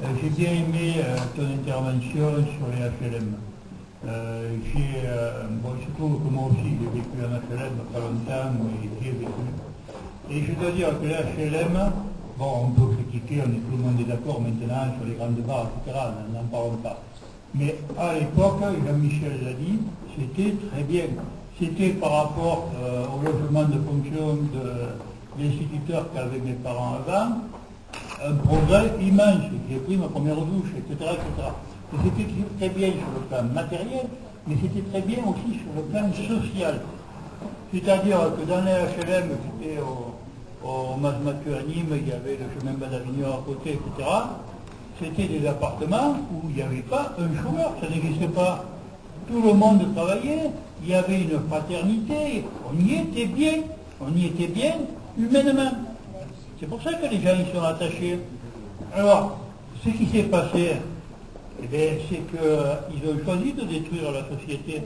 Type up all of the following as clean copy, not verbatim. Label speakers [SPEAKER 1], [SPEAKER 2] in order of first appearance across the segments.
[SPEAKER 1] J'ai bien aimé ton intervention sur les HLM. Bon, il se trouve que moi aussi j'ai vécu en HLM pas longtemps, mais j'y ai vécu. Et je dois dire que les HLM, bon, on peut critiquer, tout le monde est d'accord maintenant sur les grandes barres, etc., n'en parlons pas. Mais à l'époque, Jean-Michel l'a dit, c'était très bien. C'était par rapport au logement de fonction de l'instituteur qu'avaient mes parents avant, un progrès immense. J'ai pris ma première douche, etc. etc. Et c'était très bien sur le plan matériel, mais c'était très bien aussi sur le plan social. C'est-à-dire que dans les HLM, c'était au Mas Mathieu à Nîmes, il y avait le chemin bas d'Avignon à côté, etc. C'était des appartements où il n'y avait pas un chômeur, ça n'existait pas. Tout le monde travaillait, il y avait une fraternité, on y était bien humainement. C'est pour ça que les gens y sont attachés. Alors, ce qui s'est passé, eh bien, c'est qu'ils ont choisi de détruire la société.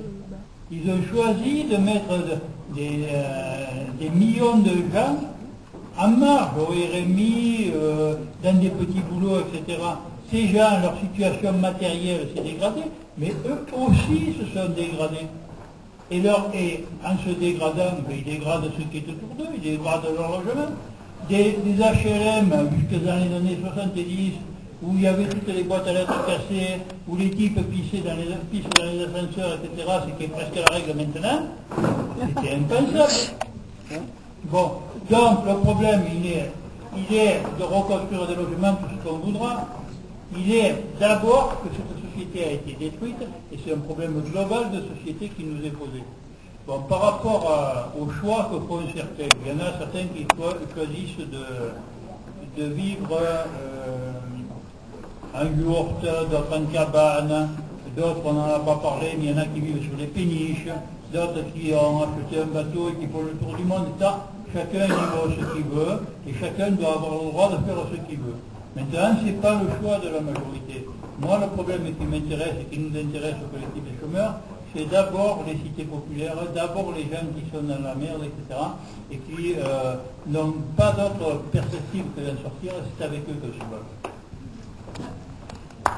[SPEAKER 1] Ils ont choisi de mettre des millions de gens en marge au RMI, dans des petits boulots, etc. Ces gens, leur situation matérielle s'est dégradée, mais eux aussi se sont dégradés. Et en se dégradant, ils dégradent ceux qui est autour d'eux, ils dégradent leur logement. Des HLM jusque dans les années 70, où il y avait toutes les boîtes à lettres cassées, où les types pissaient dans les ascenseurs, etc., ce qui est presque la règle maintenant, c'était impensable. Bon, donc le problème, il est de reconstruire des logements, tout ce qu'on voudra. Il est d'abord que cette société a été détruite, et c'est un problème global de société qui nous est posé. Bon, par rapport au choix que font certains, il y en a certains qui choisissent de vivre en yourte, d'autres en cabane, d'autres on n'en a pas parlé, mais il y en a qui vivent sur les péniches, d'autres qui ont acheté un bateau et qui font le tour du monde. Ça, chacun y va ce qu'il veut, et chacun doit avoir le droit de faire ce qu'il veut. Maintenant, ce n'est pas le choix de la majorité. Moi, le problème qui m'intéresse et qui nous intéresse au collectif des chômeurs, c'est d'abord les cités populaires, d'abord les gens qui sont dans la merde, etc., et qui n'ont pas d'autre perspective que d'en sortir, c'est avec eux que je parle.